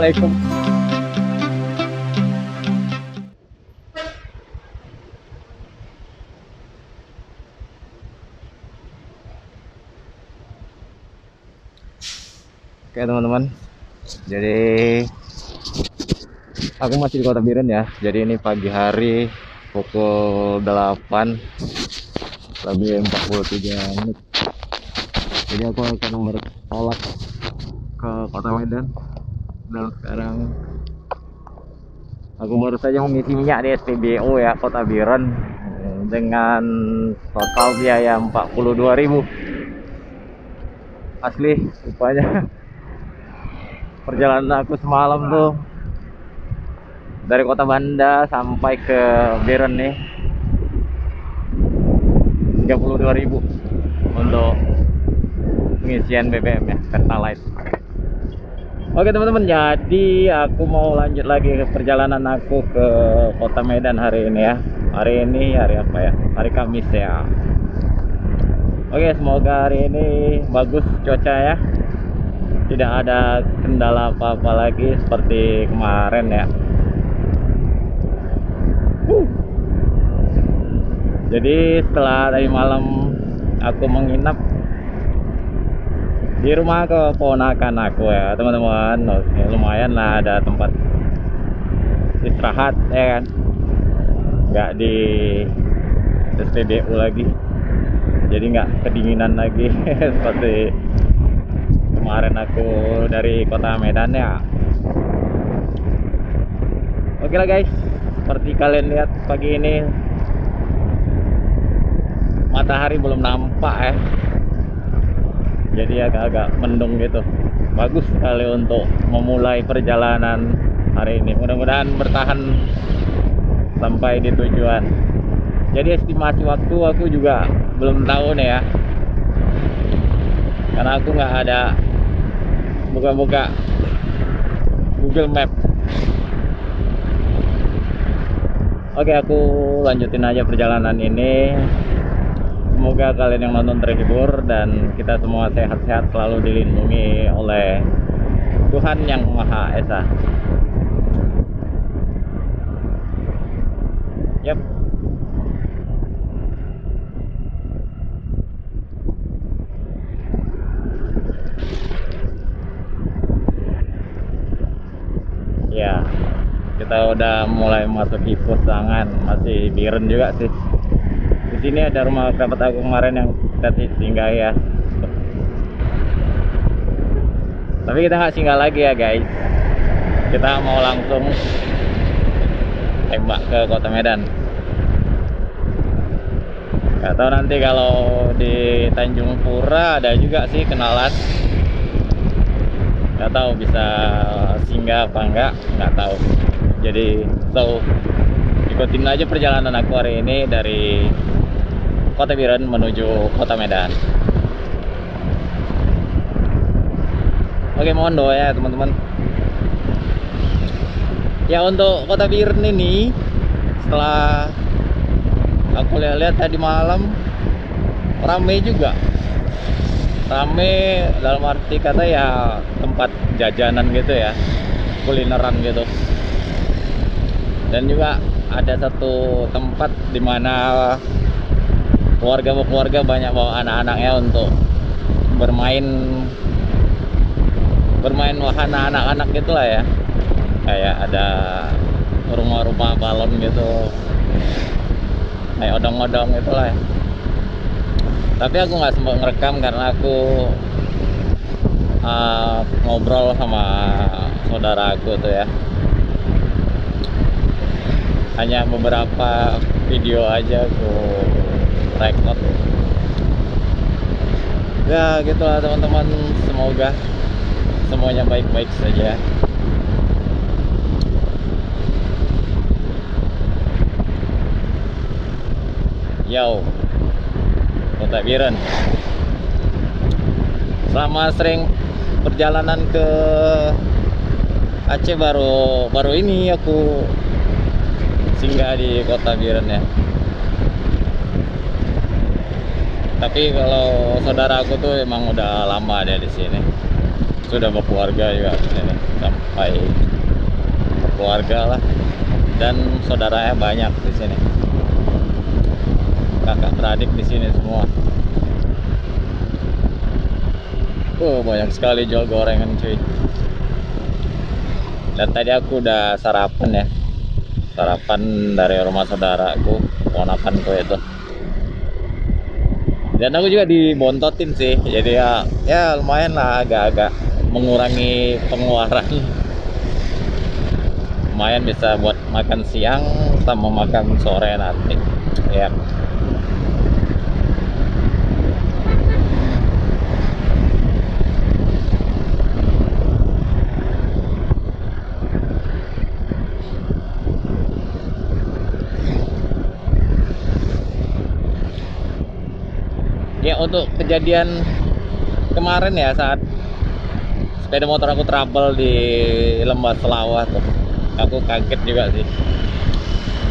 Assalamualaikum. Oke teman-teman, jadi aku masih di Kota Biren ya. Jadi ini pagi hari pukul 8 lebih 43 menit. Jadi aku akan bertolak ke Kota Medan. Dan sekarang aku baru saja mengisi minyak di SPBU ya Kota Biren dengan total biaya 42.000. Asli rupanya perjalanan aku semalam tuh dari Kota Banda sampai ke Biren nih 32.000 untuk pengisian BBM ya, Pertalite. Oke teman-teman, jadi aku mau lanjut lagi ke perjalanan aku ke Kota Medan hari ini ya. Hari ini hari apa ya? Hari Kamis ya. Oke, semoga hari ini bagus cuaca ya. Tidak ada kendala apa-apa lagi seperti kemarin ya. Jadi setelah tadi malam aku menginap di rumah keponakan aku ya teman-teman. Oke, lumayan lah ada tempat istirahat ya kan, nggak di SPBU lagi, jadi nggak kedinginan lagi seperti kemarin aku dari Kota Medan ya. Oke lah guys, seperti kalian lihat pagi ini matahari belum nampak ya, jadi agak-agak mendung gitu. Bagus sekali untuk memulai perjalanan hari ini. Mudah-mudahan bertahan sampai di tujuan. Jadi estimasi waktu aku juga belum tahu nih ya, karena aku nggak ada buka-buka Google Map. Oke, aku lanjutin aja perjalanan ini. Semoga kalian yang nonton terhibur dan kita semua sehat-sehat, selalu dilindungi oleh Tuhan Yang Maha Esa. Yap. Ya, kita udah mulai masuki Pusangan, masih Biren juga sih. Di sini ada rumah kerabat aku kemarin yang kita singgah ya. Tapi kita nggak singgah lagi ya guys. Kita mau langsung tembak ke Kota Medan. Gak tahu nanti kalau di Tanjung Pura ada juga sih kenalan. Gak tahu bisa singgah apa enggak, nggak tahu. Jadi ikutin aja perjalanan aku hari ini dari Kota Biren menuju Kota Medan. Oke, mohon doa ya teman-teman. Ya, untuk Kota Biren ini setelah aku lihat-lihat tadi malam rame juga. Rame dalam arti kata ya tempat jajanan gitu ya, kulineran gitu. Dan juga ada satu tempat di mana keluarga banyak bawa anak-anaknya untuk bermain wahana anak-anak gitulah ya. Kayak ada rumah-rumah balon gitu, kayak odong-odong gitulah ya. Tapi aku nggak sempat ngerekam karena aku ngobrol sama saudara aku tuh ya. Hanya beberapa video aja aku record. Ya gitulah teman-teman, semoga semuanya baik-baik saja. Yo, Kota Biren. Selama sering perjalanan ke Aceh baru ini aku singgah di Kota Biren ya. Tapi kalau saudara aku tuh emang udah lama ada di sini. sudah berkeluarga juga ini, sampai berkeluarga lah, dan saudaranya banyak di sini, kakak beradik di sini semua. Banyak sekali jual gorengan cuy. Dan tadi aku udah sarapan ya, sarapan dari rumah saudaraku, ponakanku itu. Dan aku juga dibontotin sih, jadi ya lumayan lah, agak-agak mengurangi pengeluaran. Lumayan bisa buat makan siang sama makan sore nanti ya. Ya, untuk kejadian kemarin ya, saat sepeda motor aku trouble di Lembah Selawah tuh, aku kaget juga sih.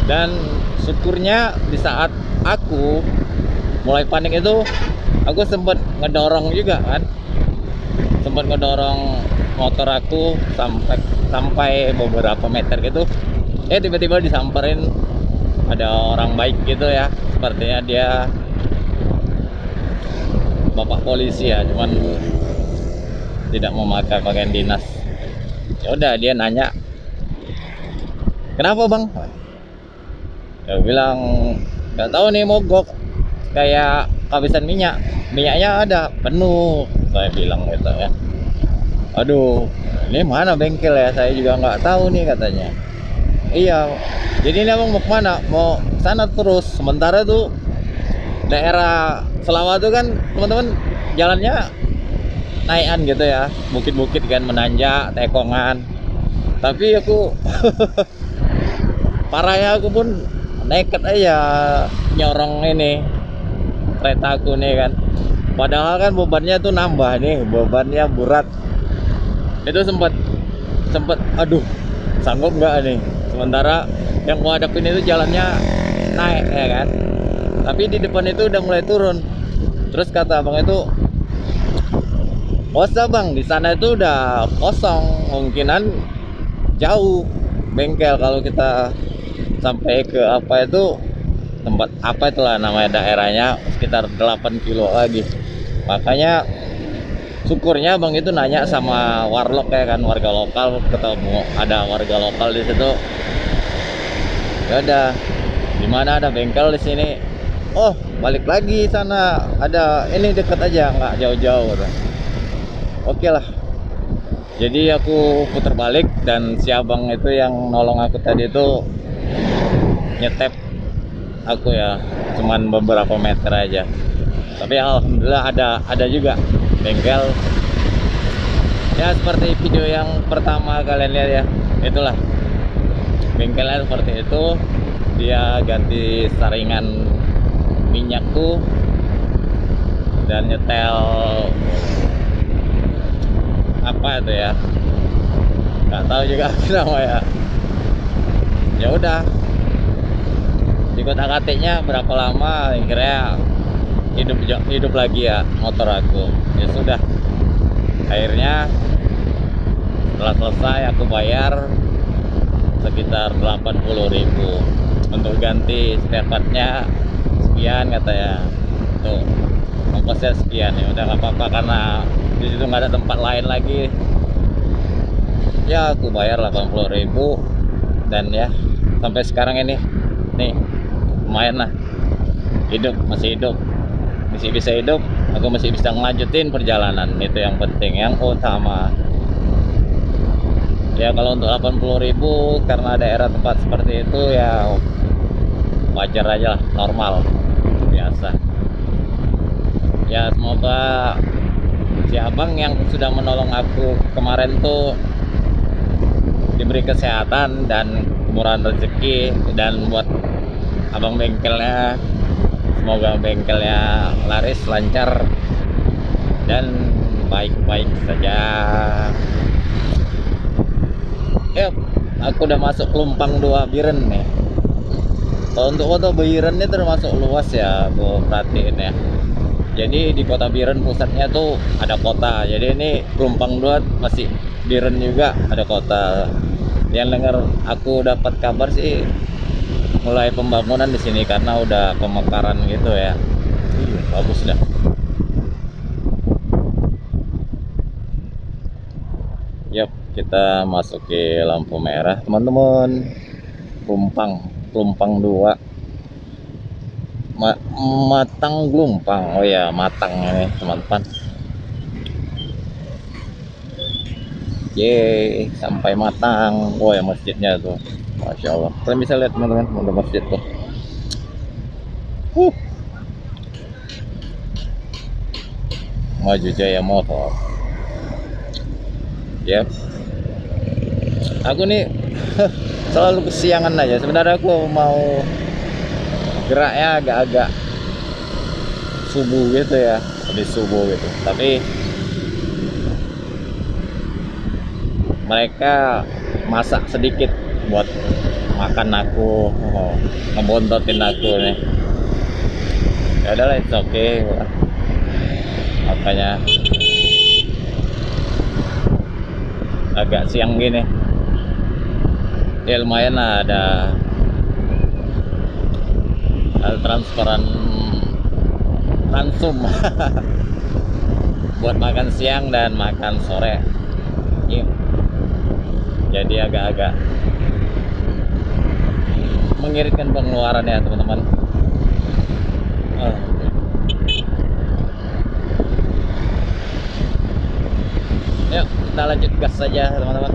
Dan syukurnya di saat aku mulai panik itu, aku sempat ngedorong juga kan, sempat ngedorong motor aku sampai beberapa meter gitu. Tiba-tiba disamperin ada orang baik gitu ya, sepertinya dia bapak polisi ya, cuman tidak memakai pakaian dinas. Ya udah, dia nanya, kenapa bang? Ya bilang, nggak tahu nih, mogok, kayak kehabisan minyaknya ada penuh, saya bilang gitu ya. Aduh, ini mana bengkel ya, saya juga nggak tahu nih, katanya. Iya, jadi ini abang mau kemana? Mau sana terus, sementara tuh daerah Selawah tuh kan teman-teman jalannya naikan gitu ya, bukit-bukit kan, menanjak, tekongan. Tapi aku parahnya, aku pun nekat aja nyorong ini kereta aku nih kan. Padahal kan bebannya tuh nambah nih, bebannya berat. Itu sempat aduh, sanggup nggak nih? Sementara yang gua hadapin itu jalannya naik ya kan, tapi di depan itu udah mulai turun. Terus kata abang itu, "Bos bang, di sana itu udah kosong, kemungkinan jauh bengkel kalau kita sampai ke apa itu, tempat apa itulah namanya daerahnya, sekitar 8 kilo lagi." Makanya syukurnya bang itu nanya sama warlock ya kan, warga lokal, ketemu ada warga lokal di situ. Ya udah, di mana ada bengkel di sini? Oh, balik lagi sana, ada ini dekat aja, nggak jauh-jauh. Oke lah. Jadi aku putar balik, dan si abang itu yang nolong aku tadi itu nyetep aku ya, cuman beberapa meter aja. Tapi alhamdulillah ada juga bengkel. Ya seperti video yang pertama kalian lihat ya, itulah bengkelnya seperti itu. Dia ganti saringan minyakku dan nyetel apa itu ya, nggak tahu juga nama ya. Ya udah, ikut AKT-nya berapa lama, akhirnya hidup lagi ya motor aku. Ya sudah, akhirnya setelah selesai aku bayar sekitar 80.000 untuk ganti spare partnya, sekian katanya. Tuh, ongkosnya sekian. Ya udah, nggak apa-apa, karena di situ nggak ada tempat lain lagi. Ya aku bayar 80.000, dan ya sampai sekarang ini nih lumayan lah, masih bisa hidup. Aku masih bisa ngelanjutin perjalanan, itu yang penting, yang utama. Ya kalau untuk 80.000 karena daerah tempat seperti itu ya wajar aja lah, normal, biasa. Ya semoga si abang yang sudah menolong aku kemarin tuh diberi kesehatan dan kemurahan rezeki, dan buat abang bengkelnya, semoga bengkelnya laris, lancar, dan baik-baik saja. Ya, aku udah masuk Lumpang 2 Biren nih. Kalau untuk foto Biren ini termasuk luas ya, aku perhatiin ya. Jadi di kota Biren pusatnya tuh ada kota. Jadi ini Pelumpang 2 masih Biren juga ada kota. Yang dengar aku dapat kabar sih mulai pembangunan di sini karena udah pemekaran gitu ya. Bagus dah. Yap, kita masuk ke lampu merah, teman-teman. Pelumpang 2. Matang Glumpang. Oh ya, Matang ini, teman-teman. Yeay, sampai Matang. Oh ya, masjidnya tuh. Masya Allah. Kalian bisa lihat, teman-teman, ada masjid tuh. Maju Jaya Motor. Yep. Aku nih selalu kesiangan aja. Sebenarnya aku mau geraknya agak-agak subuh gitu ya, habis subuh gitu. Tapi mereka masak sedikit buat makan aku, ngebontotin aku nih. Ya udahlah, it's okay. Makanya agak siang gini. Ya lumayan lah, ada transparan transum buat makan siang dan makan sore. Jadi agak-agak mengiritkan pengeluaran ya, teman-teman. Yuk kita lanjut gas saja, teman-teman.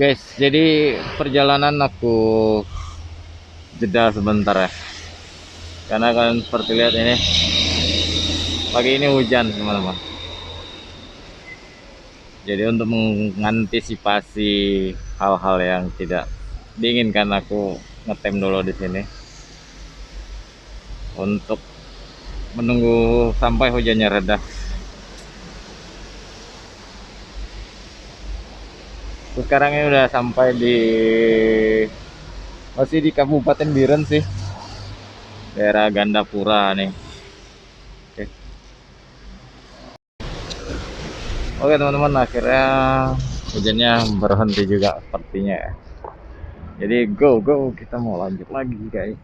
Guys, jadi perjalanan aku jeda sebentar ya, karena kalian seperti lihat ini pagi ini hujan, teman-teman. Jadi untuk mengantisipasi hal-hal yang tidak diinginkan, aku ngetem dulu di sini untuk menunggu sampai hujannya reda. Terus sekarang ini udah sampai di, masih di Kabupaten Biren sih, daerah Gandapura nih. Oke teman-teman, akhirnya hujannya berhenti juga sepertinya ya. Jadi go kita mau lanjut lagi guys.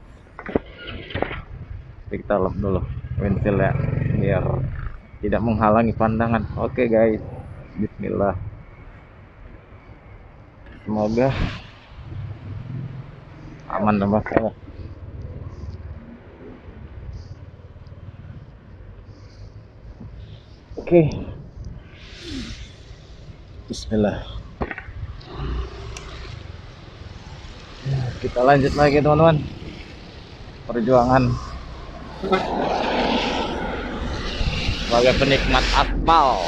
Kita lap dulu windshield ya, biar tidak menghalangi pandangan. Oke guys, bismillah. Semoga aman dan masalah. Oke, bismillah. Kita lanjut lagi teman-teman, perjuangan sebagai penikmat aspal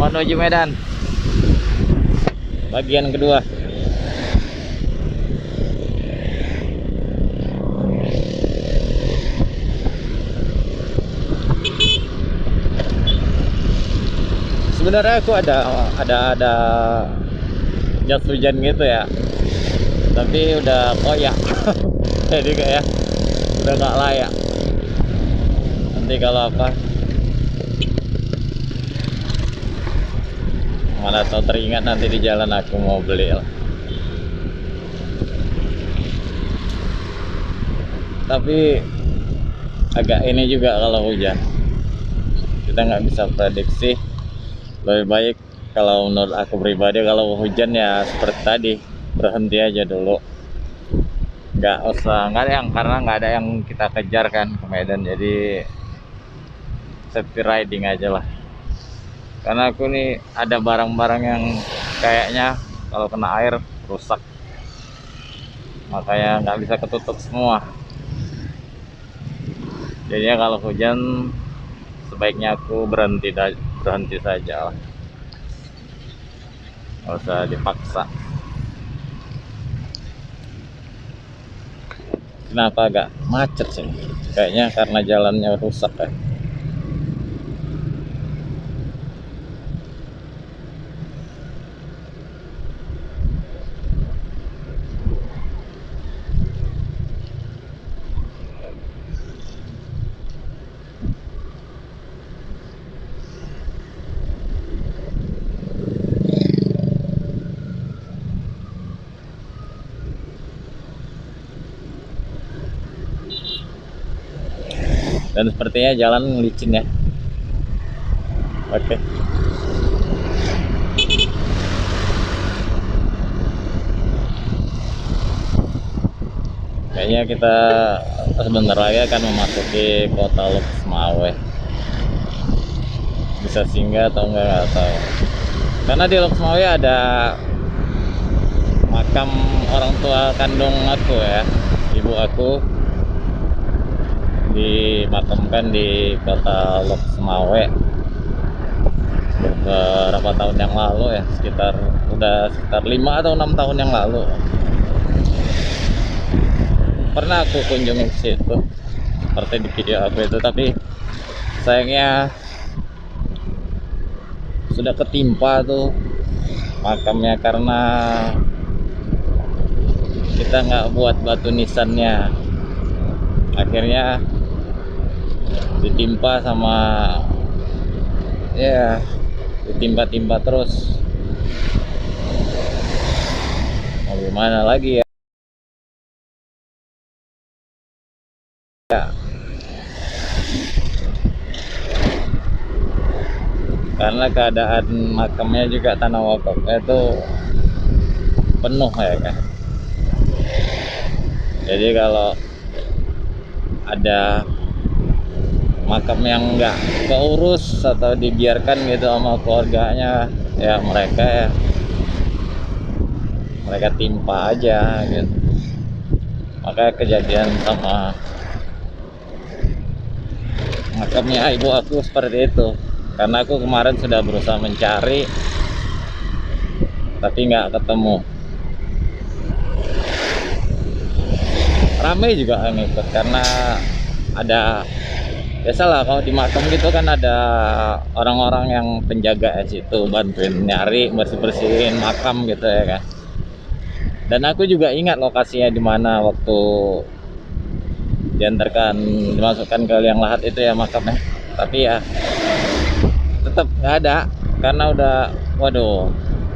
menuju Medan bagian kedua. Sebenarnya aku ada jas hujan gitu ya, tapi udah koyak jadi kayak udah nggak layak. Nanti kalau apa, mana tahu teringat nanti di jalan aku mau beli lah. Tapi agak ini juga kalau hujan, kita nggak bisa prediksi. Lebih baik kalau menurut aku pribadi, kalau hujan ya seperti tadi, berhenti aja dulu. Nggak usah, karena nggak ada yang kita kejar kan ke Medan, jadi safety riding aja lah. Karena aku nih ada barang-barang yang kayaknya kalau kena air rusak, makanya nggak bisa ketutup semua. Jadinya kalau hujan sebaiknya aku berhenti saja lah, nggak usah dipaksa. Kenapa agak macet sih? Kayaknya karena jalannya rusak ya. Dan sepertinya jalan licin ya. Oke. Kayaknya kita sebentar lagi akan memasuki kota Lok Semawe. Bisa singgah atau enggak, nggak tahu. Karena di Lok Semawe ada makam orang tua kandung aku ya, ibu aku dimakamkan di kota Lok Semawe beberapa tahun yang lalu ya, sekitar 5 atau 6 tahun yang lalu. Pernah aku kunjungi ke situ seperti di video aku itu, tapi sayangnya sudah ketimpa tuh makamnya karena kita nggak buat batu nisannya. Akhirnya ditimpa sama ya, ditimpa-timpa terus. Mau gimana lagi ya? Karena keadaan makamnya juga tanah wakafnya itu penuh ya kan. Jadi kalau ada makam yang nggak keurus atau dibiarkan gitu sama keluarganya, ya mereka timpa aja gitu. Makanya kejadian sama makamnya ibu aku seperti itu. Karena aku kemarin sudah berusaha mencari tapi nggak ketemu. Ramai juga yang ikut karena ada, biasalah kalau di makam gitu kan ada orang-orang yang penjaga di situ bantuin nyari, bersih-bersihin makam gitu ya kan. Dan aku juga ingat lokasinya di mana waktu dimasukkan ke liang lahat itu ya makamnya. Tapi ya tetap nggak ada karena udah, waduh,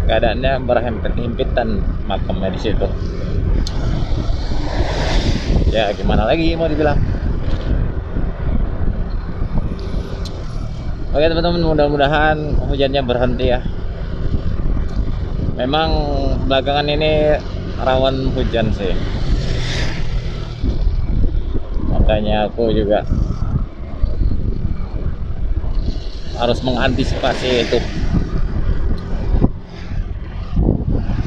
keadaannya berhimpit-himpitan makamnya di situ. Ya gimana lagi mau dibilang. Oke teman-teman, mudah-mudahan hujannya berhenti ya. Memang belakangan ini rawan hujan sih, makanya aku juga harus mengantisipasi itu.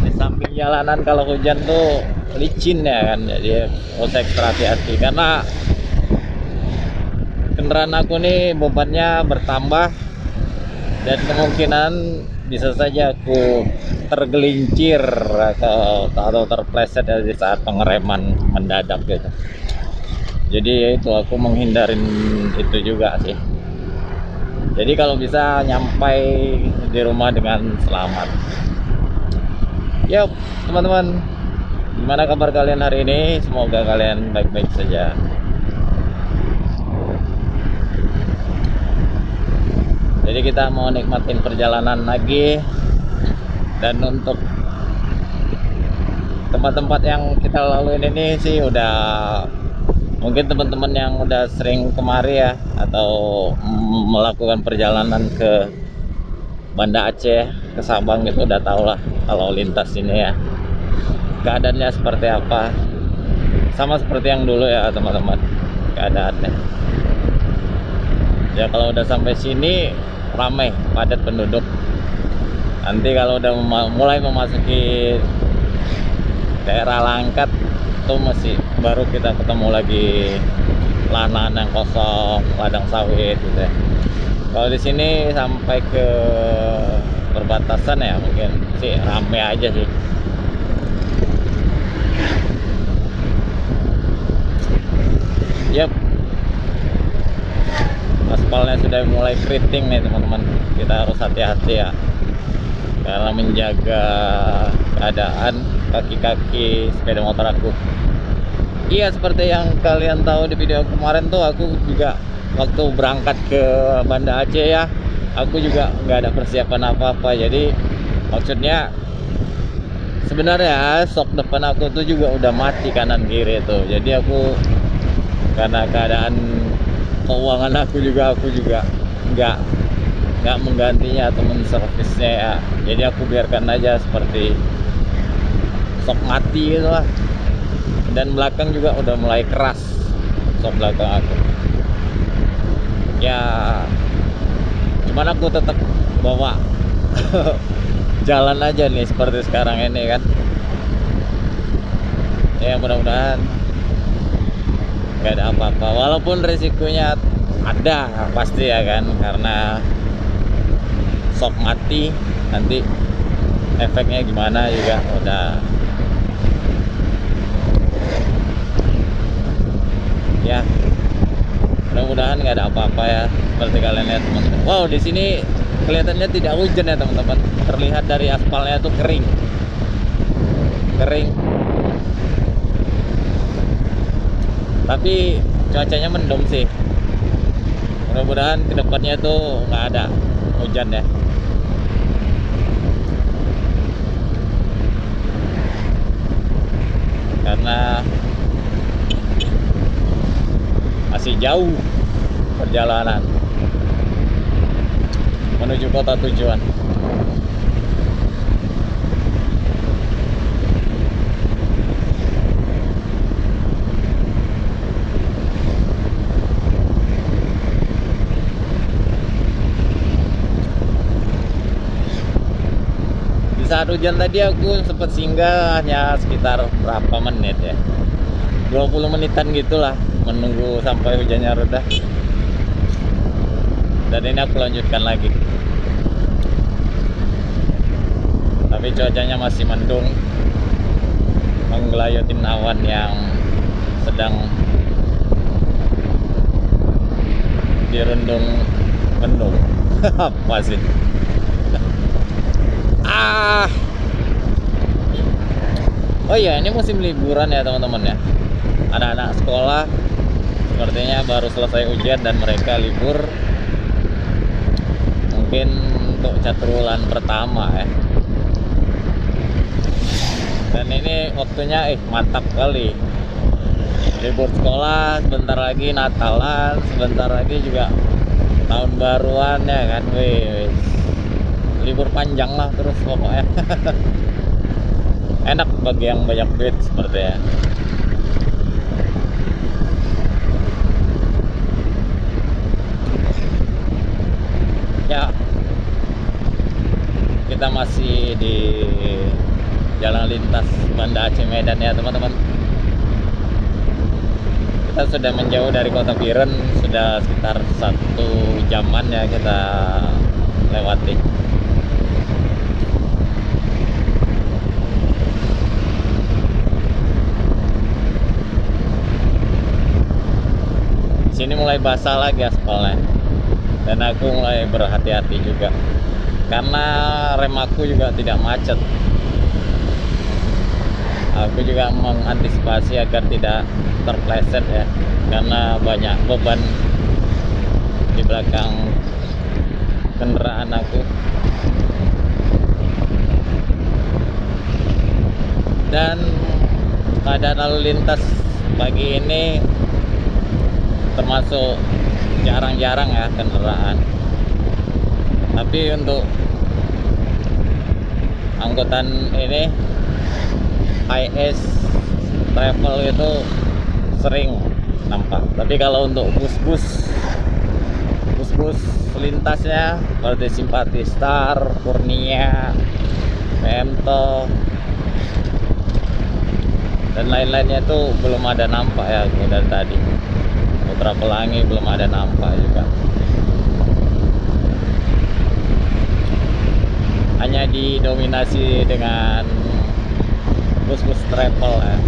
Di samping jalanan kalau hujan tuh licin ya kan, jadi harus ekstra hati-hati karena kendaraan aku nih bebannya bertambah dan kemungkinan bisa saja aku tergelincir atau terpleset di saat pengereman mendadak gitu. Jadi ya itu, aku menghindarin itu juga sih. Jadi kalau bisa nyampai di rumah dengan selamat. Yuk teman-teman, gimana kabar kalian hari ini? Semoga kalian baik-baik saja. Jadi kita mau nikmatin perjalanan lagi. Dan untuk tempat-tempat yang kita laluin ini sih udah, mungkin teman-teman yang udah sering kemari ya, atau melakukan perjalanan ke Banda Aceh, ke Sabang gitu, udah tau lah kalau lintas ini ya keadaannya seperti apa. Sama seperti yang dulu ya teman-teman keadaannya. Ya kalau udah sampai sini ramai, padat penduduk. Nanti kalau udah mulai memasuki daerah Langkat itu masih baru kita ketemu lagi lahan yang kosong, ladang sawit gitu ya. Kalau di sini sampai ke perbatasan ya mungkin sih rame aja sih. Yap, aspalnya sudah mulai keriting nih teman-teman. Kita harus hati-hati ya, karena menjaga keadaan kaki-kaki sepeda motor aku. Iya, seperti yang kalian tahu di video kemarin tuh, aku juga waktu berangkat ke Banda Aceh ya, aku juga nggak ada persiapan apa-apa. Jadi maksudnya sebenarnya sok depan aku tuh juga udah mati kanan kiri tuh. Jadi aku karena keadaan keuangan aku juga nggak nggak menggantinya atau menservisnya ya. Jadi aku biarkan aja seperti sok mati gitu lah. Dan belakang juga udah mulai keras sok belakang aku ya, cuman aku tetap bawa jalan aja nih seperti sekarang ini kan ya. Mudah-mudahan nggak ada apa-apa, walaupun risikonya ada pasti ya kan, karena sok mati nanti efeknya gimana juga udah ya. Mudah-mudahan nggak ada apa-apa ya, seperti kalian lihat teman-teman. Wow, di sini kelihatannya tidak hujan ya teman-teman, terlihat dari aspalnya tuh kering tapi cuacanya mendung sih. Mudah-mudahan kedepannya tuh nggak ada hujan ya. Karena masih jauh perjalanan menuju kota tujuan. Di saat hujan tadi aku sempat singgah hanya sekitar berapa menit ya, 20 menitan gitulah, menunggu sampai hujannya reda. Dan ini aku lanjutkan lagi, tapi cuacanya masih mendung, menggelayutin awan yang sedang dirundung mendung. Apa sih? Oh iya, ini musim liburan ya teman-teman ya. Anak-anak sekolah sepertinya baru selesai ujian dan mereka libur, mungkin untuk catrulan pertama ya. Dan ini waktunya mantap kali, libur sekolah, sebentar lagi Natalan, sebentar lagi juga tahun baruan ya kan. Wih, libur panjang lah terus pokoknya. Enak bagi yang banyak duit sepertinya. Ya, kita masih di jalan lintas Banda Aceh Medan ya teman-teman. Kita sudah menjauh dari kota Biren, sudah sekitar 1 jaman ya kita lewati. Sini mulai basah lagi aspalnya, dan aku mulai berhati-hati juga karena rem aku juga tidak macet. Aku juga mengantisipasi agar tidak terpleset ya, karena banyak beban di belakang kendaraan aku. Dan keadaan lalu lintas pagi ini termasuk jarang-jarang ya kendaraan, tapi untuk angkutan ini IS travel itu sering nampak. Tapi kalau untuk bus-bus lintasnya seperti Simpati Star, Kurnia, Pemto dan lain-lainnya itu belum ada nampak ya dari tadi. Putra Pelangi belum ada nampak juga, hanya didominasi dengan bus-bus travel ya,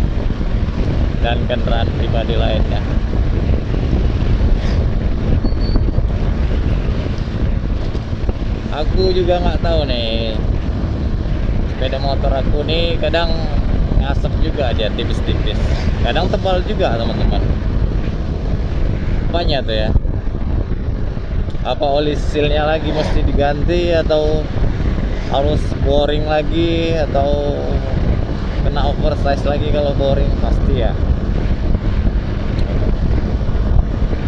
dan kendaraan pribadi lainnya. Aku juga nggak tahu nih, sepeda motor aku nih kadang ngasep juga dia, tipis-tipis, kadang tebal juga teman-teman. Apanya tuh ya? Apa oli sealnya lagi mesti diganti, atau harus boring lagi, atau kena oversize lagi kalau boring pasti ya.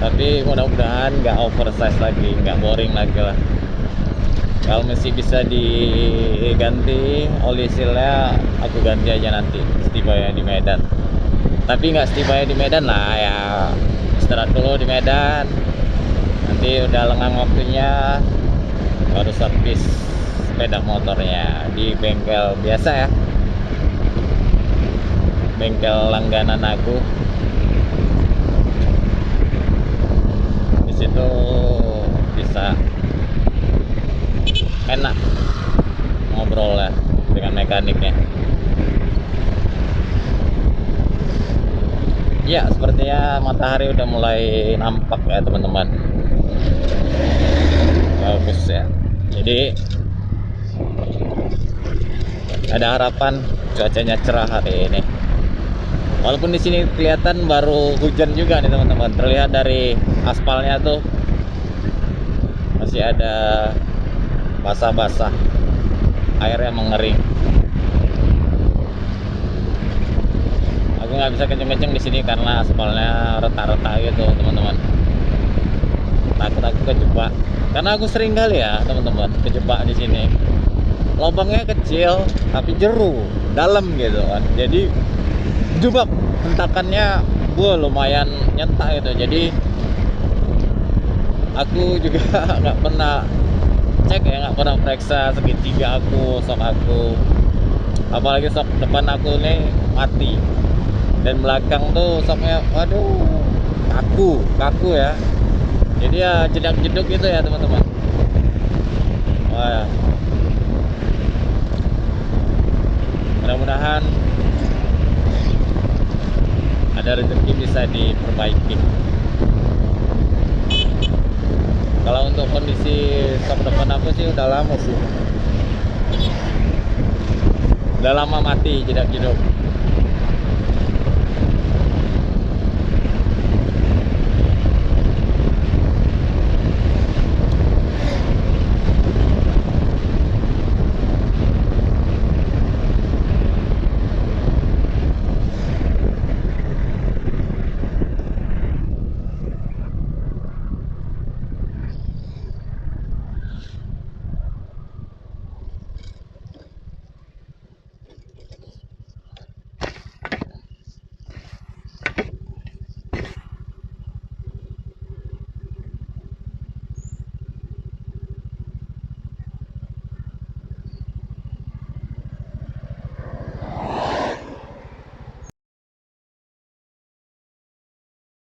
Tapi mudah-mudahan nggak oversize lagi, nggak boring lagi lah. Kalau masih bisa diganti oli sealnya, aku ganti aja nanti setibanya di Medan. Tapi nggak setibanya di Medan lah ya, istirahat dulu di Medan. Nanti udah lengang waktunya baru servis sepeda motornya di bengkel biasa ya, bengkel langganan aku. Di situ bisa enak ngobrol ya dengan mekaniknya. Ya, sepertinya matahari udah mulai nampak ya teman-teman. Bagus ya. Jadi ada harapan cuacanya cerah hari ini. Walaupun di sini kelihatan baru hujan juga nih teman-teman. Terlihat dari aspalnya tuh masih ada basah-basah, airnya mengering. Aku nggak bisa kenceng-kenceng di sini karena aspalnya retak-retak gitu teman-teman. Takut aku kejebak, karena aku sering kali ya teman-teman kejebak di sini. Lubangnya kecil tapi jeru dalam gitu kan, jadi jebak, hentakannya lumayan nyentak gitu. Jadi aku juga nggak pernah cek ya, nggak pernah periksa segitiga aku, sok aku, apalagi sok depan aku nih mati, dan belakang tuh soknya waduh kaku ya. Jadi ya jedak-jeduk gitu ya teman-teman. Wah, mudah-mudahan ada rezeki bisa diperbaiki. Kalau untuk kondisi sok depan aku sih udah lama sih, udah lama mati jedak-jeduk.